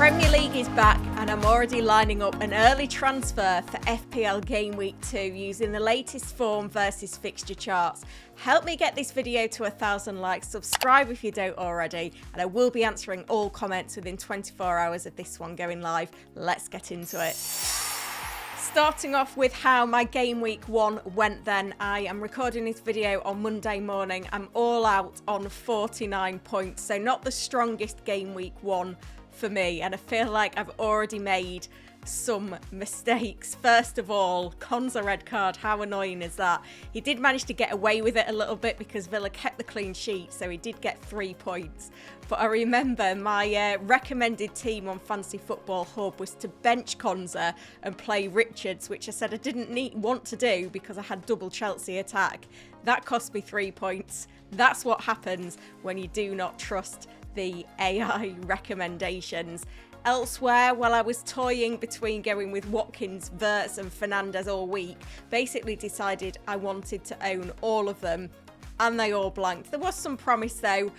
Premier League is back and I'm already lining up an early transfer for FPL Gameweek 2 using the latest form versus fixture charts. Help me get this video to 1,000 likes, subscribe if you don't already, and I will be answering all comments within 24 hours of this one going live. Let's get into it. Starting off with how my game week 1 went then. I am recording this video on Monday morning. I'm all out on 49 points, so not the strongest game week 1 for me, and I feel like I've already made some mistakes. First of all, Konza red card, how annoying is that? He did manage to get away with it a little bit because Villa kept the clean sheet, so he did get 3 points. But I remember my recommended team on Fantasy Football Hub was to bench Konza and play Richards, which I said I didn't want to do because I had double Chelsea attack. That cost me 3 points. That's what happens when you do not trust the AI recommendations. Elsewhere, while I was toying between going with Watkins, Wirtz and Fernandes all week, basically decided I wanted to own all of them, and they all blanked. There was some promise though.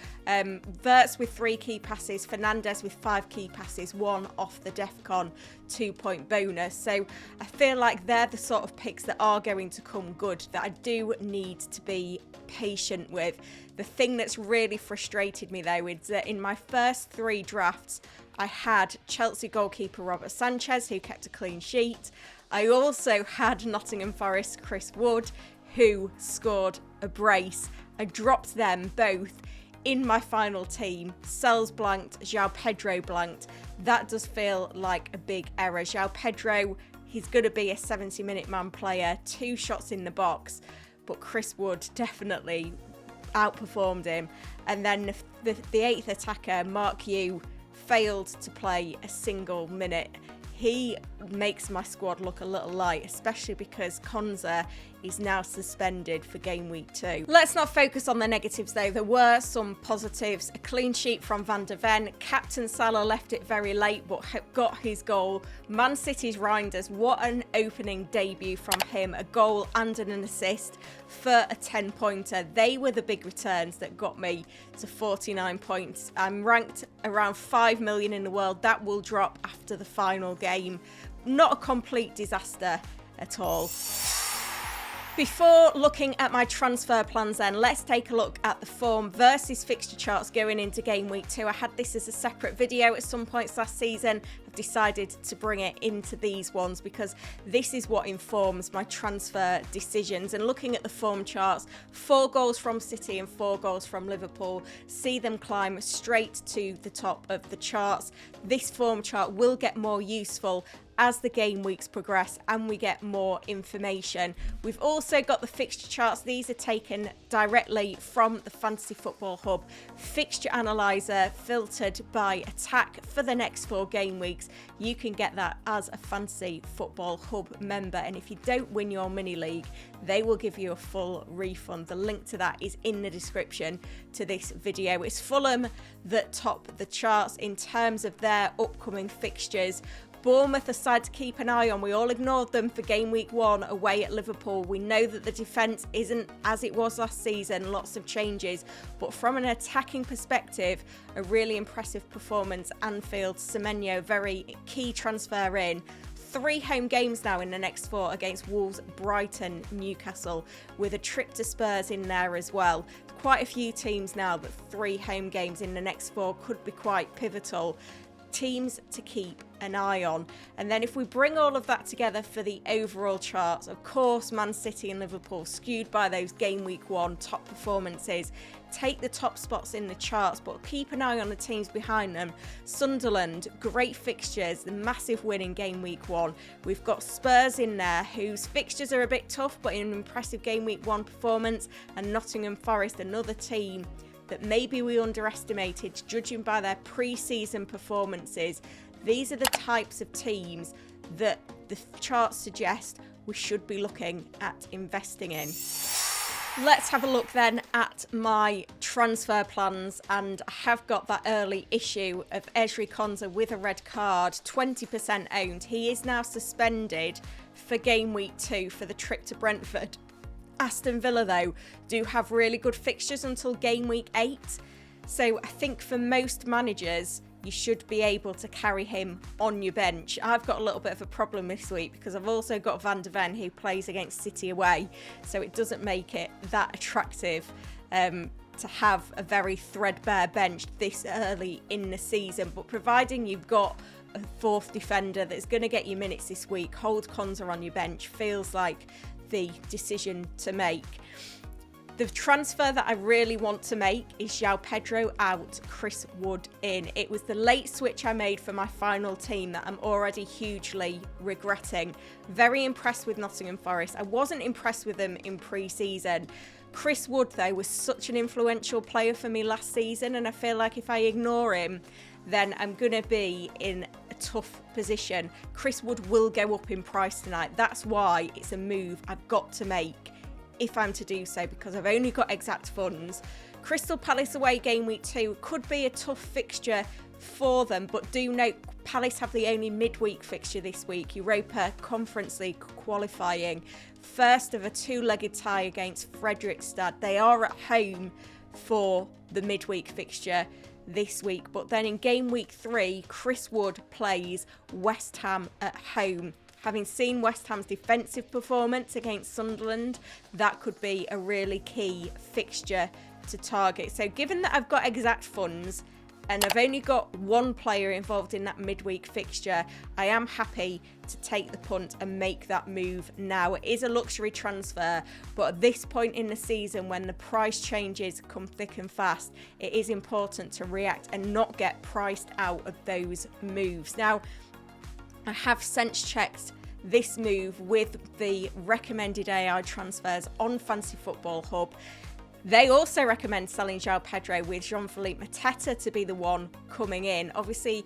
Wirtz with 3 key passes, Fernandes with 5 key passes, 1 off the DEFCON 2-point bonus. So I feel like they're the sort of picks that are going to come good, that I do need to be patient with. The thing that's really frustrated me though is that in my first 3 drafts, I had Chelsea goalkeeper Robert Sanchez, who kept a clean sheet. I also had Nottingham Forest Chris Wood, who scored a brace. I dropped them both in my final team. Sells blanked, João Pedro blanked. That does feel like a big error. João Pedro, he's going to be a 70-minute man player, 2 shots in the box, but Chris Wood definitely outperformed him. And then the 8th attacker, Mark Yu, failed to play a single minute. He makes my squad look a little light, especially because Konza is now suspended for game week 2. Let's not focus on the negatives though. There were some positives. A clean sheet from Van der Ven. Captain Salah left it very late but got his goal. Man City's Reinders, what an opening debut from him. A goal and an assist for a 10-pointer. They were the big returns that got me to 49 points. I'm ranked around 5 million in the world. That will drop after the final game. Not a complete disaster at all. Before looking at my transfer plans then, let's take a look at the form versus fixture charts going into game week 2. I had this as a separate video at some points last season. I've decided to bring it into these ones because this is what informs my transfer decisions. And looking at the form charts, 4 goals from City and 4 goals from Liverpool see them climb straight to the top of the charts. This form chart will get more useful as the game weeks progress and we get more information. We've also got the fixture charts. These are taken directly from the Fantasy Football Hub fixture analyzer, filtered by attack for the next 4 game weeks. You can get that as a Fantasy Football Hub member, and if you don't win your mini league, they will give you a full refund. The link to that is in the description to this video. It's Fulham that top the charts in terms of their upcoming fixtures. Bournemouth aside to keep an eye on. We all ignored them for game week 1 away at Liverpool. We know that the defence isn't as it was last season, lots of changes, but from an attacking perspective, a really impressive performance. Anfield, Semenyo, very key transfer in. 3 home games now in the next 4 against Wolves, Brighton, Newcastle, with a trip to Spurs in there as well. Quite a few teams now, but 3 home games in the next 4 could be quite pivotal. Teams to keep an eye on. And then if we bring all of that together for the overall charts, of course Man City and Liverpool skewed by those game week 1 top performances take the top spots in the charts, but keep an eye on the teams behind them. Sunderland, great fixtures, the massive win in game week 1. We've got Spurs in there, whose fixtures are a bit tough but in an impressive game week 1 performance, and Nottingham Forest, another team that maybe we underestimated judging by their pre-season performances. These are the types of teams that the charts suggest we should be looking at investing in. Let's have a look then at my transfer plans, and I have got that early issue of Ezri Konza with a red card, 20% owned. He is now suspended for game week 2 for the trip to Brentford. Aston Villa, though, do have really good fixtures until game week 8. So I think for most managers, you should be able to carry him on your bench. I've got a little bit of a problem this week because I've also got Van de Ven who plays against City away, so it doesn't make it that attractive to have a very threadbare bench this early in the season. But providing you've got a fourth defender that's going to get you minutes this week, hold Konsa on your bench feels like the decision to make. The transfer that I really want to make is João Pedro out, Chris Wood in. It was the late switch I made for my final team that I'm already hugely regretting. Very impressed with Nottingham Forest. I wasn't impressed with them in pre-season. Chris Wood, though, was such an influential player for me last season, and I feel like if I ignore him, then I'm going to be in a tough position. Chris Wood will go up in price tonight. That's why it's a move I've got to make if I'm to do so, because I've only got exact funds. Crystal Palace away game week 2 could be a tough fixture for them, but do note Palace have the only midweek fixture this week, Europa Conference League qualifying, first of a two-legged tie against Fredrikstad. They are at home for the midweek fixture this week, but then in game week 3 Chris Wood plays West Ham at home. Having seen West Ham's defensive performance against Sunderland, that could be a really key fixture to target. So given that I've got exact funds and I've only got one player involved in that midweek fixture, I am happy to take the punt and make that move now. It is a luxury transfer, but at this point in the season when the price changes come thick and fast, it is important to react and not get priced out of those moves. Now, I have sense checked this move with the recommended AI transfers on Fantasy Football Hub. They also recommend selling João Pedro with Jean-Philippe Mateta to be the one coming in. Obviously,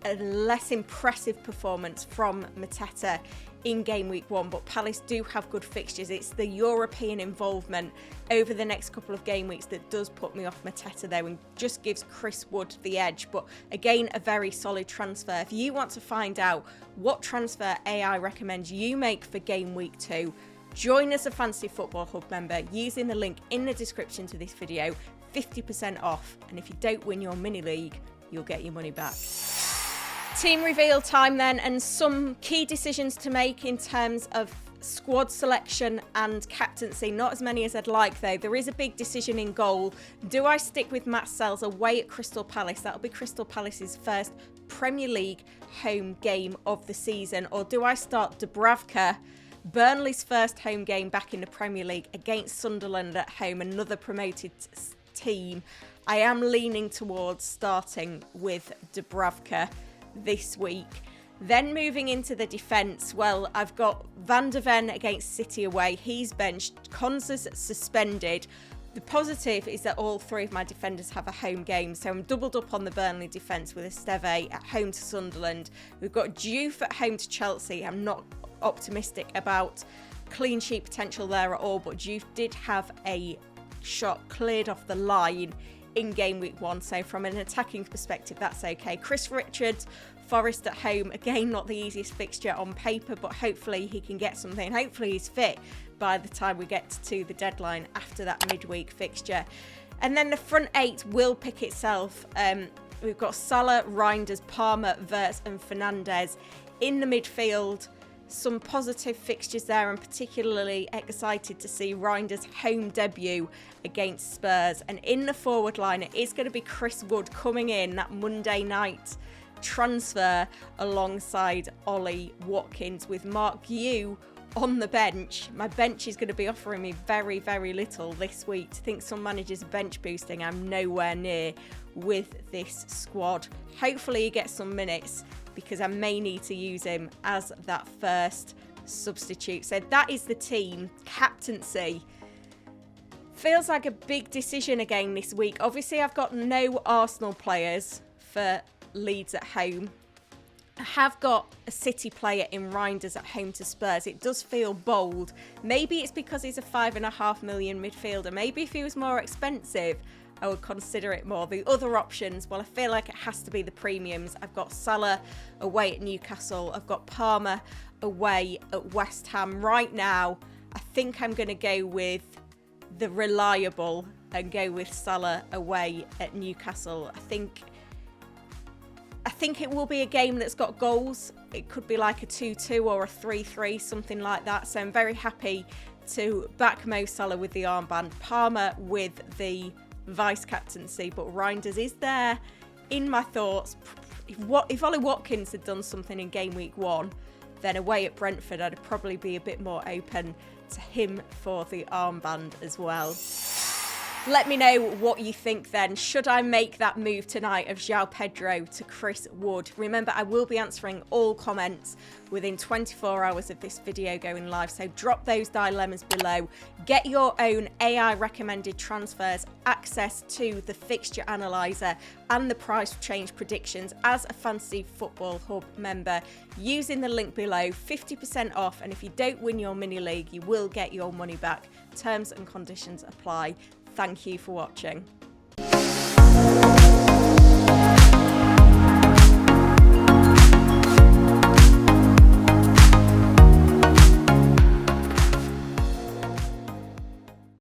a less impressive performance from Mateta in game week 1, but Palace do have good fixtures. It's the European involvement over the next couple of game weeks that does put me off Mateta though, and just gives Chris Wood the edge. But again, a very solid transfer. If you want to find out what transfer AI recommends you make for game week 2, join as a Fantasy Football Hub member using the link in the description to this video, 50% off. And if you don't win your mini league, you'll get your money back. Team reveal time then, and some key decisions to make in terms of squad selection and captaincy. Not as many as I'd like though. There is a big decision in goal. Do I stick with Matt Sells away at Crystal Palace? That'll be Crystal Palace's first Premier League home game of the season. Or do I start Dubravka, Burnley's first home game back in the Premier League against Sunderland at home, another promoted team? I am leaning towards starting with Dubravka this week. Then moving into the defence, well, I've got Van de Ven against City away. He's benched. Konsa's suspended. The positive is that all three of my defenders have a home game, so I'm doubled up on the Burnley defence with Esteve at home to Sunderland. We've got Diouf at home to Chelsea. I'm not optimistic about clean sheet potential there at all, but Diouf did have a shot cleared off the line in game week 1, so from an attacking perspective that's okay. Chris Richards, Forest at home, again not the easiest fixture on paper, but hopefully he can get something. Hopefully he's fit by the time we get to the deadline after that midweek fixture. And then the front 8 will pick itself. We've got Salah, Reinders, Palmer, Wirtz and Fernandes in the midfield. Some positive fixtures there, and particularly excited to see Reinders' home debut against Spurs. And in the forward line, it is going to be Chris Wood coming in, that Monday night transfer alongside Ollie Watkins, with Mark Yu on the bench. My bench is going to be offering me very, very little this week. To think some managers are bench boosting, I'm nowhere near with this squad. Hopefully he gets some minutes, because I may need to use him as that first substitute. So that is the team. Captaincy feels like a big decision again this week. Obviously, I've got no Arsenal players for Leeds at home. I have got a City player in Reinders at home to Spurs. It does feel bold. Maybe it's because he's a $5.5 million midfielder. Maybe if he was more expensive, I would consider it more. The other options, well, I feel like it has to be the premiums. I've got Salah away at Newcastle. I've got Palmer away at West Ham. Right now, I think I'm going to go with the reliable and go with Salah away at Newcastle. I think think it will be a game that's got goals. It could be like a 2-2 or a 3-3, something like that. So I'm very happy to back Mo Salah with the armband, Palmer with the vice captaincy, but Reinders is there in my thoughts. If Ollie Watkins had done something in game week 1, then away at Brentford, I'd probably be a bit more open to him for the armband as well. Let me know what you think then. Should I make that move tonight of João Pedro to Chris Wood? Remember, I will be answering all comments within 24 hours of this video going live, so drop those dilemmas below. Get your own AI recommended transfers, access to the fixture analyzer and the price change predictions as a Fantasy Football Hub member using the link below. 50% off, and if you don't win your mini league, you will get your money back. Terms and conditions apply. Thank you for watching.